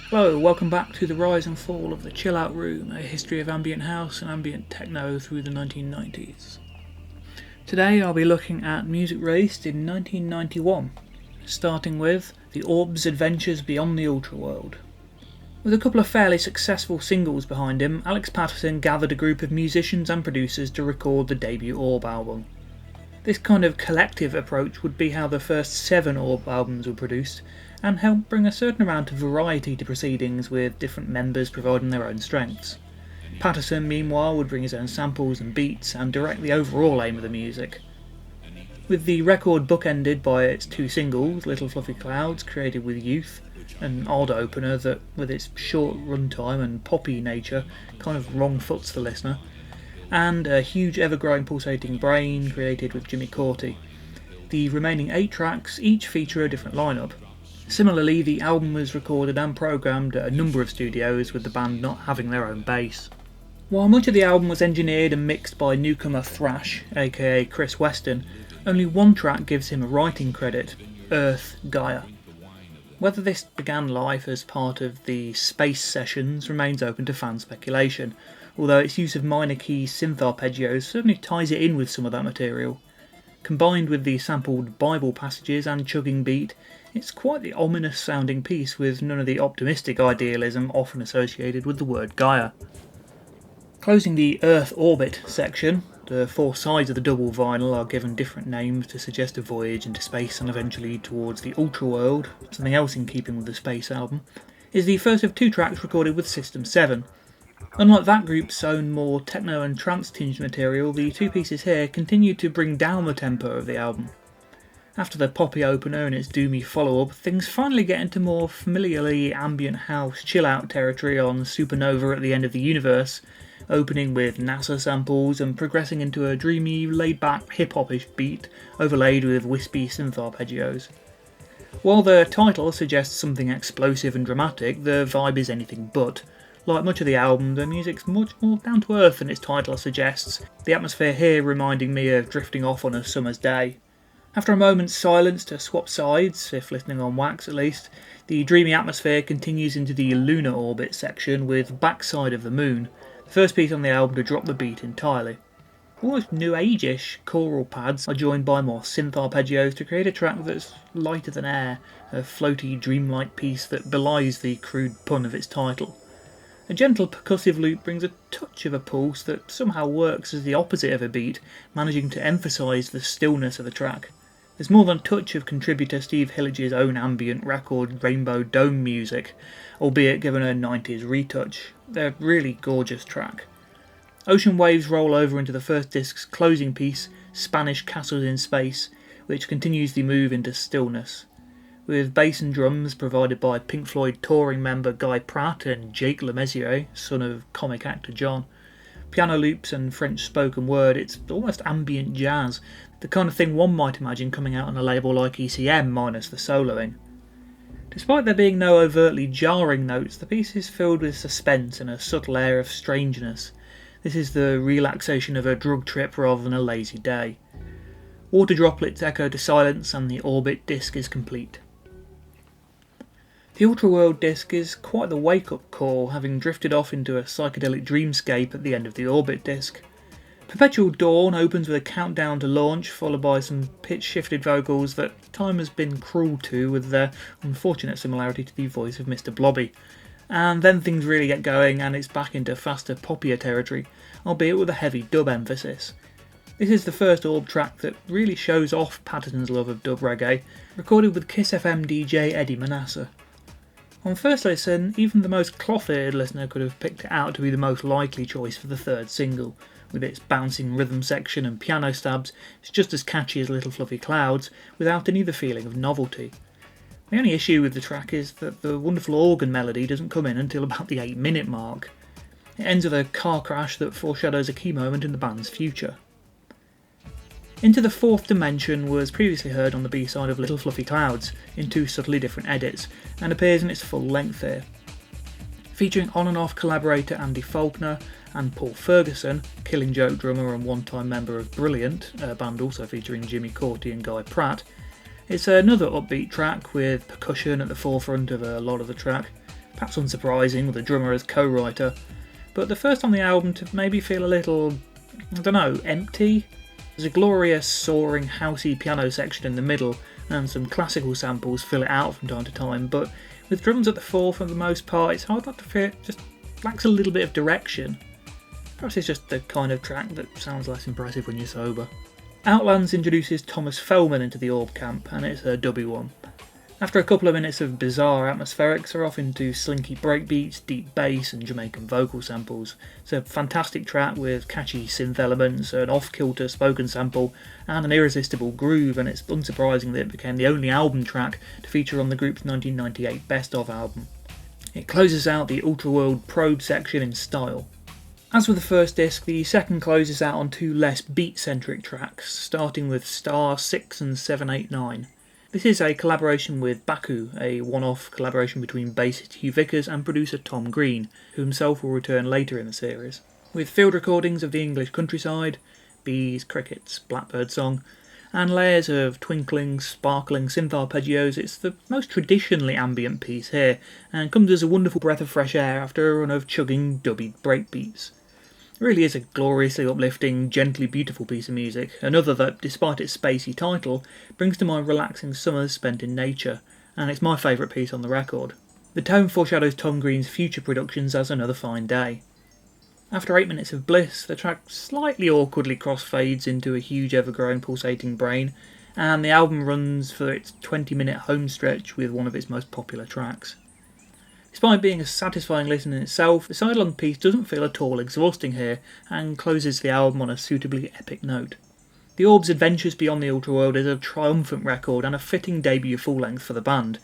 Hello, welcome back to the rise and fall of the Chill Out Room, a history of ambient house and ambient techno through the 1990s. Today I'll be looking at music released in 1991, starting with The Orb's Adventures Beyond the Ultraworld. With a couple of fairly successful singles behind him, Alex Paterson gathered a group of musicians and producers to record the debut Orb album. This kind of collective approach would be how the first 7 Orb albums were produced, and help bring a certain amount of variety to proceedings with different members providing their own strengths. Paterson, meanwhile, would bring his own samples and beats and direct the overall aim of the music. With the record bookended by its 2 singles, Little Fluffy Clouds, created with youth, an odd opener that, with its short runtime and poppy nature, kind of wrong-foots the listener, and a huge ever-growing pulsating brain created with Jimmy Cauty. The remaining 8 tracks each feature a different lineup. Similarly, the album was recorded and programmed at a number of studios, with the band not having their own bass. While much of the album was engineered and mixed by newcomer Thrash, aka Chris Weston, only one track gives him a writing credit, Earth Gaia. Whether this began life as part of the Space Sessions remains open to fan speculation, although its use of minor key synth arpeggios certainly ties it in with some of that material. Combined with the sampled Bible passages and chugging beat, it's quite the ominous sounding piece with none of the optimistic idealism often associated with the word Gaia. Closing the Earth Orbit section, the 4 sides of the double vinyl are given different names to suggest a voyage into space and eventually towards the Ultraworld, something else in keeping with the Space album, is the first of 2 tracks recorded with System 7. Unlike that group's own more techno and trance-tinged material, the 2 pieces here continue to bring down the tempo of the album. After the poppy opener and its doomy follow-up, things finally get into more familiarly ambient house chill-out territory on Supernova at the End of the Universe, opening with NASA samples and progressing into a dreamy, laid-back hip-hop-ish beat overlaid with wispy synth arpeggios. While the title suggests something explosive and dramatic, the vibe is anything but. Like much of the album, the music's much more down-to-earth than its title suggests, the atmosphere here reminding me of drifting off on a summer's day. After a moment's silence to swap sides, if listening on wax at least, the dreamy atmosphere continues into the Lunar Orbit section with Backside of the Moon, the first piece on the album to drop the beat entirely. Almost New Age-ish choral pads are joined by more synth arpeggios to create a track that's lighter than air, a floaty, dreamlike piece that belies the crude pun of its title. A gentle percussive loop brings a touch of a pulse that somehow works as the opposite of a beat, managing to emphasise the stillness of the track. There's more than a touch of contributor Steve Hillige's own ambient record Rainbow Dome music, albeit given a 90s retouch. They're a really gorgeous track. Ocean waves roll over into the first disc's closing piece, Spanish Castles in Space, which continues the move into stillness. With bass and drums provided by Pink Floyd touring member Guy Pratt and Jake Lemessier, son of comic actor John. Piano loops and French spoken word, it's almost ambient jazz, the kind of thing one might imagine coming out on a label like ECM minus the soloing. Despite there being no overtly jarring notes, the piece is filled with suspense and a subtle air of strangeness. This is the relaxation of a drug trip rather than a lazy day. Water droplets echo to silence and the Orbit disc is complete. The Ultraworld disc is quite the wake-up call, having drifted off into a psychedelic dreamscape at the end of the Orbit disc. Perpetual Dawn opens with a countdown to launch, followed by some pitch-shifted vocals that time has been cruel to, with their unfortunate similarity to the voice of Mr. Blobby. And then things really get going and it's back into faster, poppier territory, albeit with a heavy dub emphasis. This is the first Orb track that really shows off Patterson's love of dub reggae, recorded with Kiss FM DJ Eddie Manasseh. On first listen, even the most cloth-eared listener could have picked it out to be the most likely choice for the 3rd single. With its bouncing rhythm section and piano stabs, it's just as catchy as Little Fluffy Clouds, without any of the feeling of novelty. The only issue with the track is that the wonderful organ melody doesn't come in until about the 8-minute mark. It ends with a car crash that foreshadows a key moment in the band's future. Into the 4th Dimension was previously heard on the B-side of Little Fluffy Clouds, in 2 subtly different edits, and appears in its full length here. Featuring on and off collaborator Andy Faulkner and Paul Ferguson, Killing Joke drummer and one-time member of Brilliant, a band also featuring Jimmy Cauty and Guy Pratt, it's another upbeat track with percussion at the forefront of a lot of the track, perhaps unsurprising with the drummer as co-writer, but the first on the album to maybe feel a little, empty. There's a glorious, soaring, housey piano section in the middle, and some classical samples fill it out from time to time, but with drums at the fore for the most part, it's hard not to feel it just lacks a little bit of direction. Perhaps it's just the kind of track that sounds less impressive when you're sober. Outlands introduces Thomas Feldman into the Orb camp, and it's a dubby one. After a couple of minutes of bizarre atmospherics, they're off into slinky breakbeats, deep bass and Jamaican vocal samples. It's a fantastic track with catchy synth elements, an off-kilter spoken sample and an irresistible groove, and it's unsurprising that it became the only album track to feature on the group's 1998 Best Of album. It closes out the Ultraworld Probe section in style. As with the first disc, the second closes out on two less beat-centric tracks, starting with Star 6 and 789. This is a collaboration with Baku, a one-off collaboration between bassist Hugh Vickers and producer Tom Green, who himself will return later in the series. With field recordings of the English countryside, bees, crickets, blackbird song, and layers of twinkling, sparkling synth arpeggios, it's the most traditionally ambient piece here, and comes as a wonderful breath of fresh air after a run of chugging, dubby breakbeats. It really is a gloriously uplifting, gently beautiful piece of music, another that, despite its spacey title, brings to mind relaxing summers spent in nature, and it's my favourite piece on the record. The tone foreshadows Tom Green's future productions as Another Fine Day. After 8 minutes of bliss, the track slightly awkwardly crossfades into a huge ever-growing pulsating brain, and the album runs for its 20-minute home stretch with one of its most popular tracks. Despite being a satisfying listen in itself, the sidelong piece doesn't feel at all exhausting here, and closes the album on a suitably epic note. The Orb's Adventures Beyond the Ultraworld is a triumphant record and a fitting debut full-length for the band.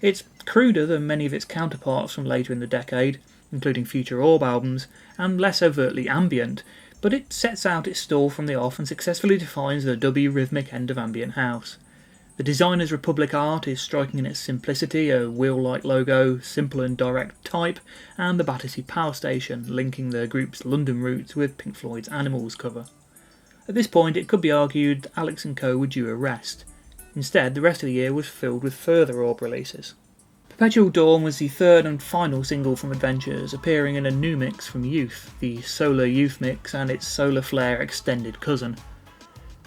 It's cruder than many of its counterparts from later in the decade, including future Orb albums, and less overtly ambient, but it sets out its stall from the off and successfully defines the dubby rhythmic end of ambient house. The Designer's Republic art is striking in its simplicity, a wheel-like logo, simple and direct type, and the Battersea Power Station, linking the group's London roots with Pink Floyd's Animals cover. At this point, it could be argued that Alex & Co were due a rest. Instead, the rest of the year was filled with further Orb releases. Perpetual Dawn was the third and final single from Adventures, appearing in a new mix from Youth, the Solar Youth mix and its Solar Flare extended cousin.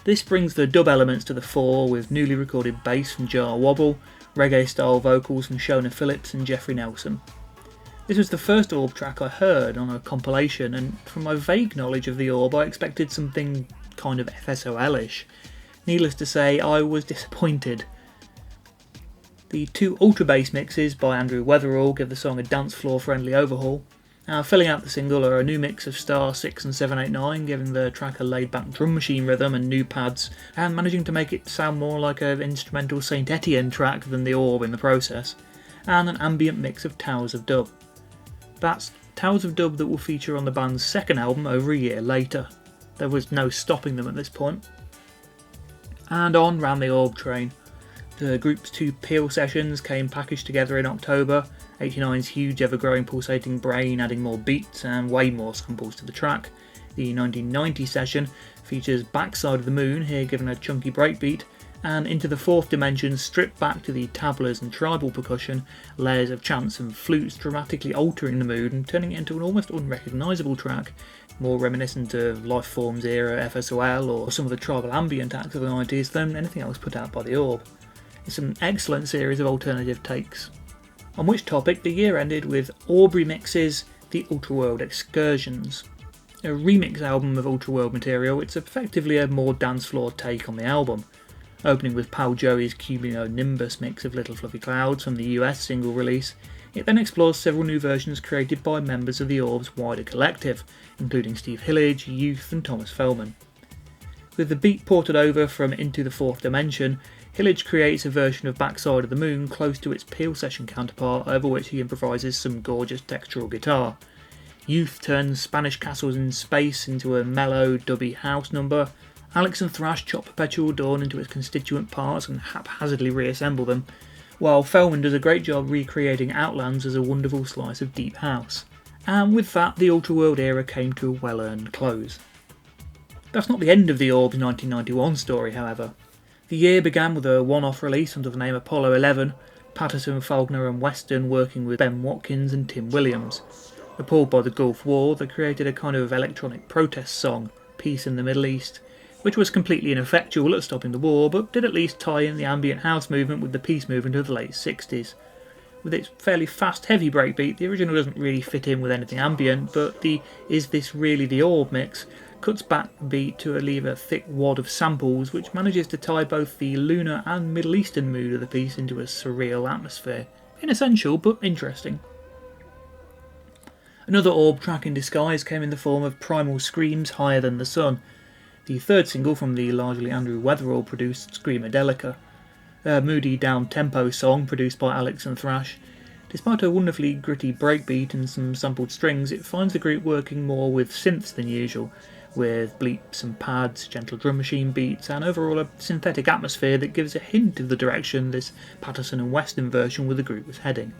This brings the dub elements to the fore with newly recorded bass from Jar Wobble, reggae-style vocals from Shona Phillips and Jeffrey Nelson. This was the first Orb track I heard on a compilation, and from my vague knowledge of the Orb I expected something kind of FSOL-ish. Needless to say, I was disappointed. The two Ultra Bass mixes by Andrew Weatherall give the song a dance floor friendly overhaul. Filling out the single are a new mix of Star 6 and 789, giving the track a laid-back drum machine rhythm and new pads, and managing to make it sound more like an instrumental Saint Etienne track than the Orb in the process, and an ambient mix of Towers of Dub. That's Towers of Dub that will feature on the band's second album over a year later. There was no stopping them at this point. And on ran the Orb train. The group's two Peel sessions came packaged together in October, 89's huge ever-growing pulsating brain adding more beats and way more samples to the track. The 1990 session features Backside of the Moon, here given a chunky breakbeat, and Into the Fourth Dimension stripped back to the tablas and tribal percussion, layers of chants and flutes dramatically altering the mood and turning it into an almost unrecognisable track, more reminiscent of Lifeform's era FSOL or some of the tribal ambient acts of the 90s than anything else put out by the Orb. It's an excellent series of alternative takes. On which topic, the year ended with Aubrey mixes the Ultraworld Excursions. A remix album of Ultraworld material, it's effectively a more dance floor take on the album. Opening with Pal Joey's Cumulonimbus Nimbus mix of Little Fluffy Clouds from the US single release, it then explores several new versions created by members of the Orb's wider collective, including Steve Hillage, Youth and Thomas Feldman. With the beat ported over from Into the Fourth Dimension, Hillage creates a version of Backside of the Moon close to its Peel session counterpart, over which he improvises some gorgeous textural guitar. Youth turns Spanish Castles in Space into a mellow, dubby house number. Alex and Thrash chop Perpetual Dawn into its constituent parts and haphazardly reassemble them, while Feldman does a great job recreating Outlands as a wonderful slice of deep house. And with that, the Ultraworld era came to a well-earned close. That's not the end of the Orb's 1991 story, however. The year began with a one-off release under the name Apollo 11, Patterson, Faulkner and Weston working with Ben Watkins and Tim Williams. Appalled by the Gulf War, they created a kind of electronic protest song, Peace in the Middle East, which was completely ineffectual at stopping the war, but did at least tie in the ambient house movement with the peace movement of the late 60s. With its fairly fast, heavy breakbeat, the original doesn't really fit in with anything ambient, but the Is This Really the Orb mix cuts back the beat to leave a thick wad of samples, which manages to tie both the lunar and Middle Eastern mood of the piece into a surreal atmosphere. Inessential, but interesting. Another Orb track in disguise came in the form of Primal Scream's Higher Than the Sun, the third single from the largely Andrew Weatherall produced Screamadelica, a moody down-tempo song produced by Alex and Thrash. Despite a wonderfully gritty breakbeat and some sampled strings, it finds the group working more with synths than usual, with bleeps and pads, gentle drum machine beats, and overall a synthetic atmosphere that gives a hint of the direction this Patterson and Weston version with the group was heading.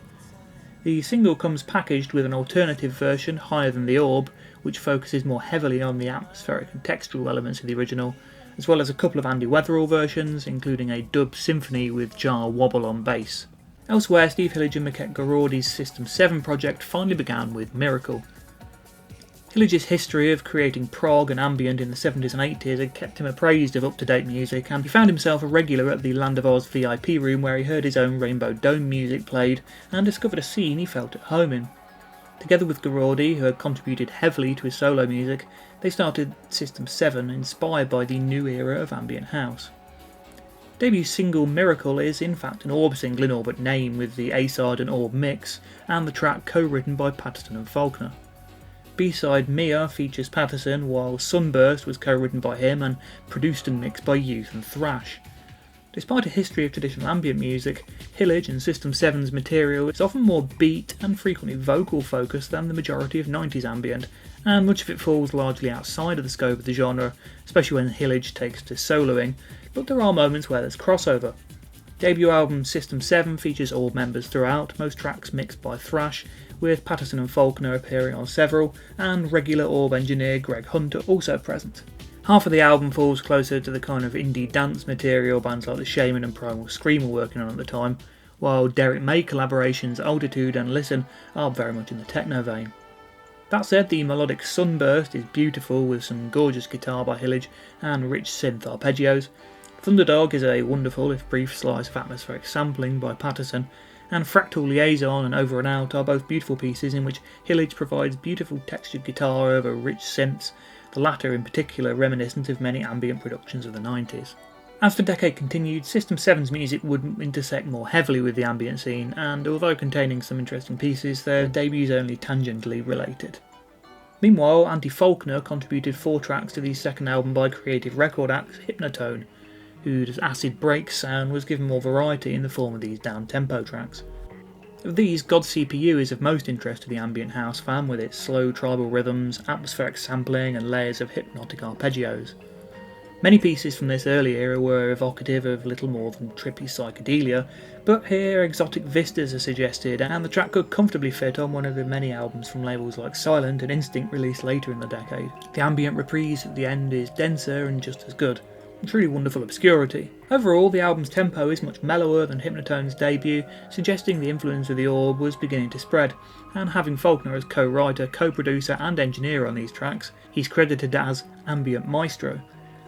The single comes packaged with an alternative version, Higher Than the Orb, which focuses more heavily on the atmospheric and textural elements of the original, as well as a couple of Andy Weatherall versions, including a dub symphony with Jar Wobble on bass. Elsewhere, Steve Hillage and Miquette Garaudy's System 7 project finally began with Miracle. Hillage's history of creating prog and ambient in the 70s and 80s had kept him appraised of up-to-date music, and he found himself a regular at the Land of Oz VIP room where he heard his own Rainbow Dome music played and discovered a scene he felt at home in. Together with Garaudy, who had contributed heavily to his solo music, they started System 7, inspired by the new era of ambient house. Debut single Miracle is in fact an Orb single in all but name, with the A-side and Orb mix, and the track co-written by Patterson and Faulkner. B-side Mia features Patterson, while Sunburst was co-written by him and produced and mixed by Youth and Thrash. Despite a history of traditional ambient music, Hillage and System 7's material is often more beat and frequently vocal focused than the majority of 90s ambient, and much of it falls largely outside of the scope of the genre, especially when Hillage takes to soloing, but there are moments where there's crossover. Debut album System 7 features all members throughout, most tracks mixed by Thrash, with Patterson and Faulkner appearing on several, and regular Orb engineer Greg Hunter also present. Half of the album falls closer to the kind of indie dance material bands like the Shamen and Primal Scream were working on at the time, while Derek May collaborations Altitude and Listen are very much in the techno vein. That said, the melodic Sunburst is beautiful with some gorgeous guitar by Hillage and rich synth arpeggios. Thunderdog is a wonderful, if brief, slice of atmospheric sampling by Patterson, and Fractal Liaison and Over and Out are both beautiful pieces in which Hillage provides beautiful textured guitar over rich synths, the latter in particular reminiscent of many ambient productions of the 90s. As the decade continued, System 7's music would intersect more heavily with the ambient scene, and although containing some interesting pieces, their debuts only tangentially related. Meanwhile, Andy Faulkner contributed 4 tracks to the second album by creative record act Hypnotone, whose acid break sound was given more variety in the form of these down-tempo tracks. Of these, God's CPU is of most interest to the ambient house fan, with its slow tribal rhythms, atmospheric sampling and layers of hypnotic arpeggios. Many pieces from this early era were evocative of little more than trippy psychedelia, but here exotic vistas are suggested, and the track could comfortably fit on one of the many albums from labels like Silent and Instinct released later in the decade. The ambient reprise at the end is denser and just as good. Truly wonderful obscurity. Overall, the album's tempo is much mellower than Hypnotone's debut, suggesting the influence of the Orb was beginning to spread, and having Faulkner as co-writer, co-producer and engineer on these tracks, he's credited as Ambient Maestro,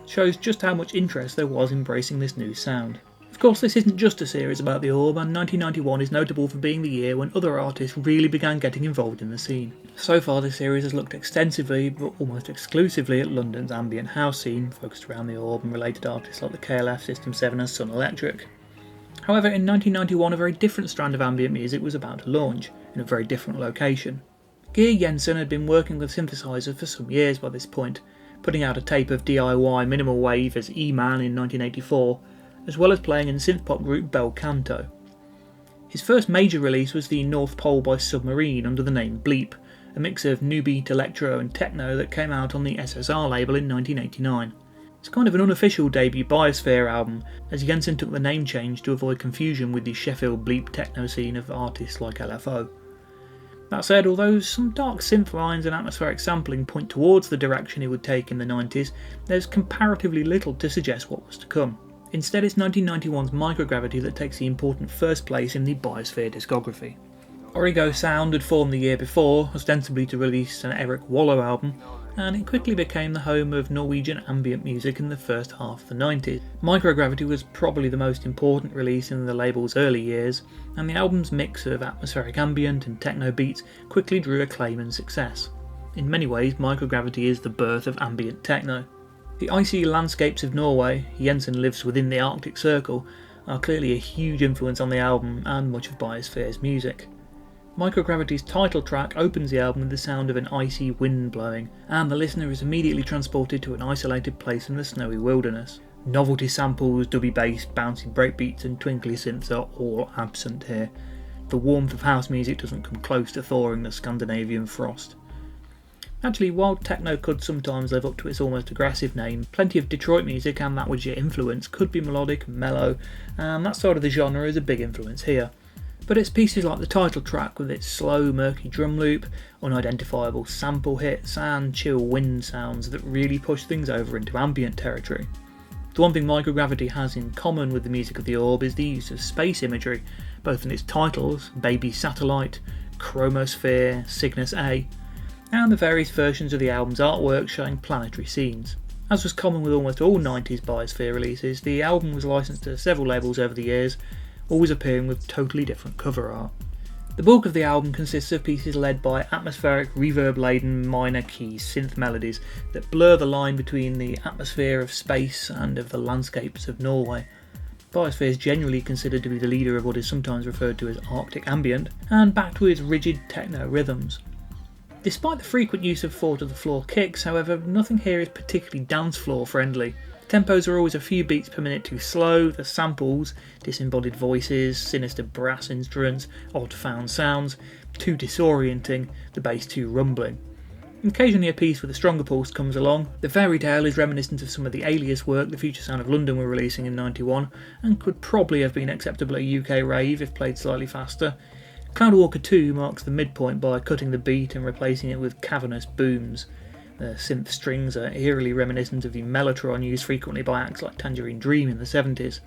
shows just how much interest there was in embracing this new sound. Of course, this isn't just a series about the Orb, and 1991 is notable for being the year when other artists really began getting involved in the scene. So far, this series has looked extensively, but almost exclusively, at London's ambient house scene, focused around the Orb and related artists like the KLF, System 7 and Sun Electric. However, in 1991 a very different strand of ambient music was about to launch, in a very different location. Geir Jensen had been working with synthesizers for some years by this point, putting out a tape of DIY minimal wave as E-Man in 1984, as well as playing in the synth-pop group Bel Canto. His first major release was the North Pole by Submarine under the name Bleep, a mix of new beat, electro and techno that came out on the SSR label in 1989. It's kind of an unofficial debut Biosphere album, as Jensen took the name change to avoid confusion with the Sheffield Bleep techno scene of artists like LFO. That said, although some dark synth lines and atmospheric sampling point towards the direction he would take in the 90s, there's comparatively little to suggest what was to come. Instead, it's 1991's Microgravity that takes the important first place in the Biosphere discography. Origo Sound had formed the year before, ostensibly to release an Eric Wallow album, and it quickly became the home of Norwegian ambient music in the first half of the 90s. Microgravity was probably the most important release in the label's early years, and the album's mix of atmospheric ambient and techno beats quickly drew acclaim and success. In many ways, Microgravity is the birth of ambient techno. The icy landscapes of Norway, Jensen lives within the Arctic Circle, are clearly a huge influence on the album and much of Biosphere's music. Microgravity's title track opens the album with the sound of an icy wind blowing, and the listener is immediately transported to an isolated place in the snowy wilderness. Novelty samples, dubby bass, bouncy breakbeats and twinkly synths are all absent here. The warmth of house music doesn't come close to thawing the Scandinavian frost. Actually, while techno could sometimes live up to its almost aggressive name, plenty of Detroit music and that which it influenced could be melodic and mellow, and that side of the genre is a big influence here. But it's pieces like the title track with its slow, murky drum loop, unidentifiable sample hits and chill wind sounds that really push things over into ambient territory. The one thing Microgravity has in common with the music of the Orb is the use of space imagery, both in its titles, Baby Satellite, Chromosphere, Cygnus A, and the various versions of the album's artwork showing planetary scenes. As was common with almost all 90s Biosphere releases, the album was licensed to several labels over the years, always appearing with totally different cover art. The bulk of the album consists of pieces led by atmospheric, reverb-laden minor key synth melodies that blur the line between the atmosphere of space and of the landscapes of Norway. Biosphere is generally considered to be the leader of what is sometimes referred to as Arctic ambient, and backed with rigid techno rhythms. Despite the frequent use of four-to-the-floor kicks, however, nothing here is particularly dance floor friendly. Tempos are always a few beats per minute too slow, the samples, disembodied voices, sinister brass instruments, odd found sounds, too disorienting, the bass too rumbling. Occasionally a piece with a stronger pulse comes along. The fairy tale is reminiscent of some of the Alias work the Future Sound of London were releasing in '91, and could probably have been acceptable at a UK rave if played slightly faster. Cloudwalker 2 marks the midpoint by cutting the beat and replacing it with cavernous booms. The synth strings are eerily reminiscent of the mellotron used frequently by acts like Tangerine Dream in the 70s.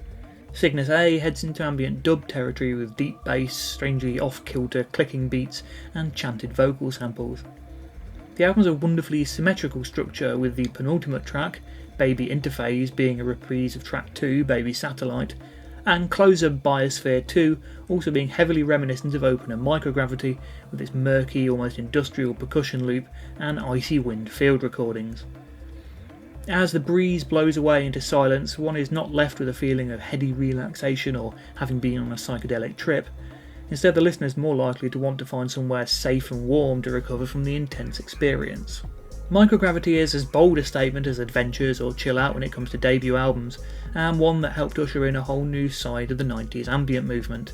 Cygnus A heads into ambient dub territory with deep bass, strangely off-kilter clicking beats and chanted vocal samples. The album has a wonderfully symmetrical structure, with the penultimate track, Baby Interphase, being a reprise of track 2, Baby Satellite, and closer Biosphere 2 also being heavily reminiscent of Open and Microgravity, with its murky, almost industrial percussion loop and icy wind field recordings. As the breeze blows away into silence, one is not left with a feeling of heady relaxation or having been on a psychedelic trip. Instead, the listener is more likely to want to find somewhere safe and warm to recover from the intense experience. Microgravity is as bold a statement as Adventures or Chill Out when it comes to debut albums, and one that helped usher in a whole new side of the 90s ambient movement.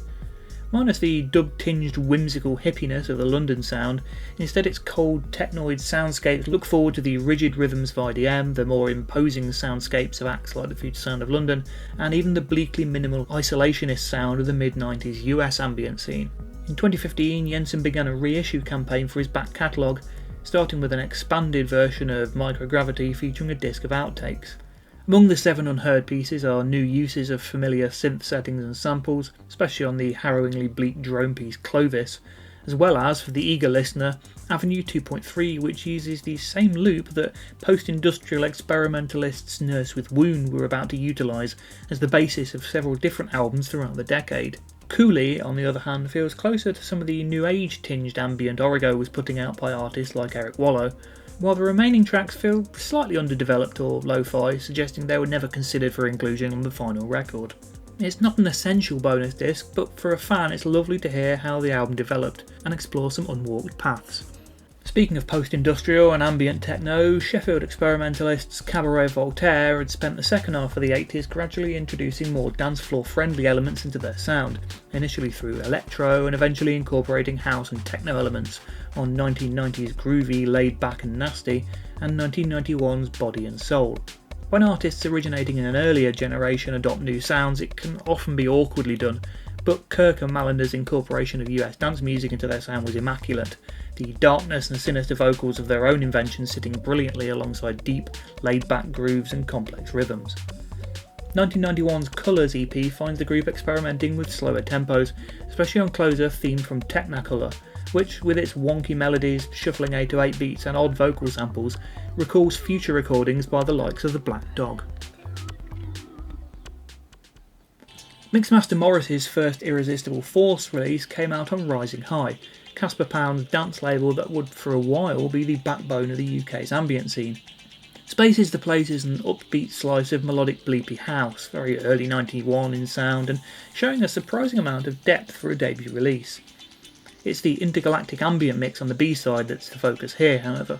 Minus the dub-tinged whimsical hippiness of the London sound, instead its cold technoid soundscapes look forward to the rigid rhythms of IDM, the more imposing soundscapes of acts like the Future Sound of London, and even the bleakly minimal isolationist sound of the mid-90s US ambient scene. In 2015, Jensen began a reissue campaign for his back catalogue, starting with an expanded version of Microgravity featuring a disc of outtakes. Among the 7 unheard pieces are new uses of familiar synth settings and samples, especially on the harrowingly bleak drone piece Clovis, as well as, for the eager listener, Avenue 2.3, which uses the same loop that post-industrial experimentalists Nurse with Wound were about to utilise as the basis of several different albums throughout the decade. Cooley, on the other hand, feels closer to some of the new age-tinged ambient Origo was putting out by artists like Eric Wallow, while the remaining tracks feel slightly underdeveloped or lo-fi, suggesting they were never considered for inclusion on the final record. It's not an essential bonus disc, but for a fan it's lovely to hear how the album developed and explore some unwalked paths. Speaking of post-industrial and ambient techno, Sheffield experimentalists Cabaret Voltaire had spent the second half of the 80s gradually introducing more dance floor friendly elements into their sound, initially through electro and eventually incorporating house and techno elements on 1990's groovy, laid back and nasty, and 1991's body and soul. When artists originating in an earlier generation adopt new sounds, it can often be awkwardly done, but Kirk and Malander's incorporation of US dance music into their sound was immaculate, the darkness and sinister vocals of their own invention sitting brilliantly alongside deep, laid-back grooves and complex rhythms. 1991's Colours EP finds the group experimenting with slower tempos, especially on Closer themed from Technicolor, which, with its wonky melodies, shuffling 808 beats and odd vocal samples, recalls future recordings by the likes of the Black Dog. Mixmaster Morris's first Irresistible Force release came out on Rising High, Casper Pound's dance label that would for a while be the backbone of the UK's ambient scene. Spaces the Place is an upbeat slice of melodic bleepy house, very early 91 in sound and showing a surprising amount of depth for a debut release. It's the intergalactic ambient mix on the B-side that's the focus here, however.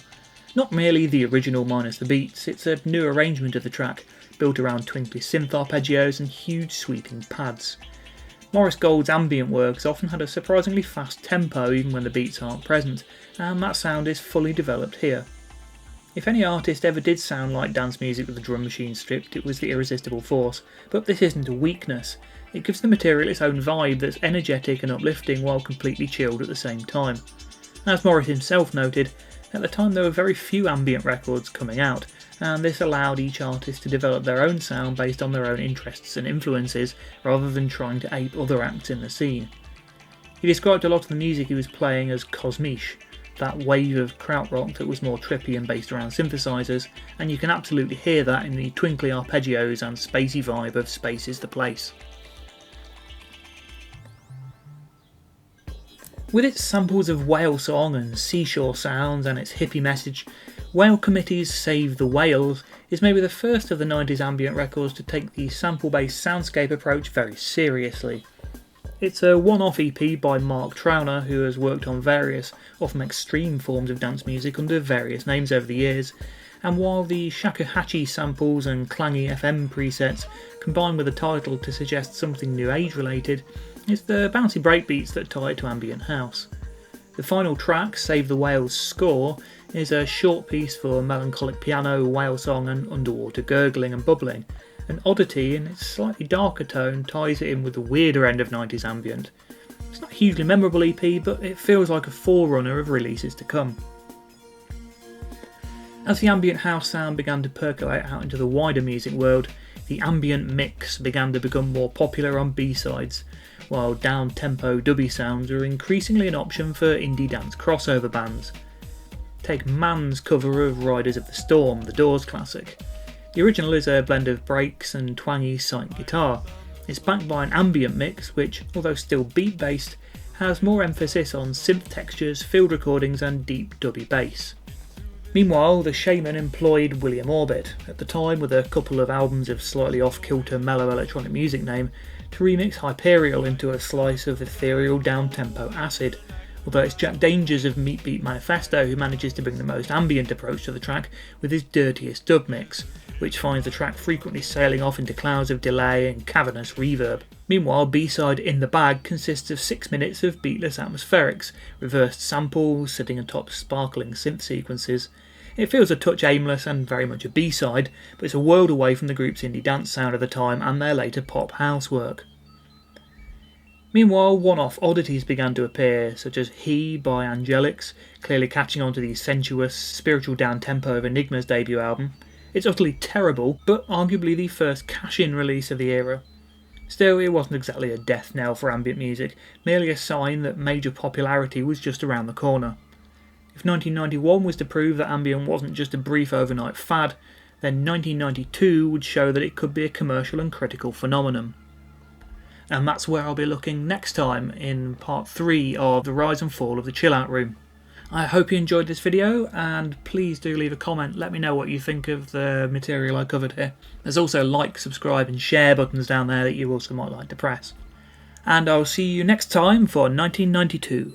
Not merely the original minus the beats, it's a new arrangement of the track, built around twinkly synth arpeggios and huge sweeping pads. Maurice Gold's ambient works often had a surprisingly fast tempo even when the beats aren't present, and that sound is fully developed here. If any artist ever did sound like dance music with the drum machine stripped, it was the Irresistible Force, but this isn't a weakness. It gives the material its own vibe that's energetic and uplifting while completely chilled at the same time. As Morris himself noted, at the time there were very few ambient records coming out, and this allowed each artist to develop their own sound based on their own interests and influences, rather than trying to ape other acts in the scene. He described a lot of the music he was playing as cosmiche, that wave of krautrock that was more trippy and based around synthesizers, and you can absolutely hear that in the twinkly arpeggios and spacey vibe of Space is the Place. With its samples of whale song and seashore sounds and its hippie message, Whalekommittee's Save the Whales is maybe the first of the 90s ambient records to take the sample-based soundscape approach very seriously. It's a one-off EP by Mark Trauner, who has worked on various, often extreme forms of dance music under various names over the years, and while the shakuhachi samples and clangy FM presets combine with the title to suggest something new age related, it's the bouncy breakbeats that tie it to ambient house. The final track, Save the Whales Score, is a short piece for melancholic piano, whale song and underwater gurgling and bubbling. An oddity in its slightly darker tone ties it in with the weirder end of 90s ambient. It's not a hugely memorable EP, but it feels like a forerunner of releases to come. As the ambient house sound began to percolate out into the wider music world, the ambient mix began to become more popular on B-sides, while down-tempo dubby sounds are increasingly an option for indie dance crossover bands. Take Mann's cover of Riders of the Storm, the Doors classic. The original is a blend of breaks and twangy sight guitar. It's backed by an ambient mix which, although still beat-based, has more emphasis on synth textures, field recordings and deep dubby bass. Meanwhile, the Shamen employed William Orbit, at the time with a couple of albums of slightly off-kilter mellow electronic music name, to remix Hyperreal into a slice of ethereal down-tempo acid, although it's Jack Dangers of Meat Beat Manifesto who manages to bring the most ambient approach to the track with his dirtiest dub mix, which finds the track frequently sailing off into clouds of delay and cavernous reverb. Meanwhile, B-side In the Bag consists of 6 minutes of beatless atmospherics, reversed samples sitting atop sparkling synth sequences. It feels a touch aimless and very much a B-side, but it's a world away from the group's indie dance sound of the time and their later pop house work. Meanwhile, one-off oddities began to appear, such as He by Angelix, clearly catching on to the sensuous, spiritual down-tempo of Enigma's debut album. It's utterly terrible, but arguably the first cash-in release of the era. Still, it wasn't exactly a death knell for ambient music, merely a sign that major popularity was just around the corner. If 1991 was to prove that ambient wasn't just a brief overnight fad, then 1992 would show that it could be a commercial and critical phenomenon. And that's where I'll be looking next time in part 3 of The Rise and Fall of the Chill Out Room. I hope you enjoyed this video, and please do leave a comment, let me know what you think of the material I covered here. There's also like, subscribe and share buttons down there that you also might like to press. And I'll see you next time for 1992.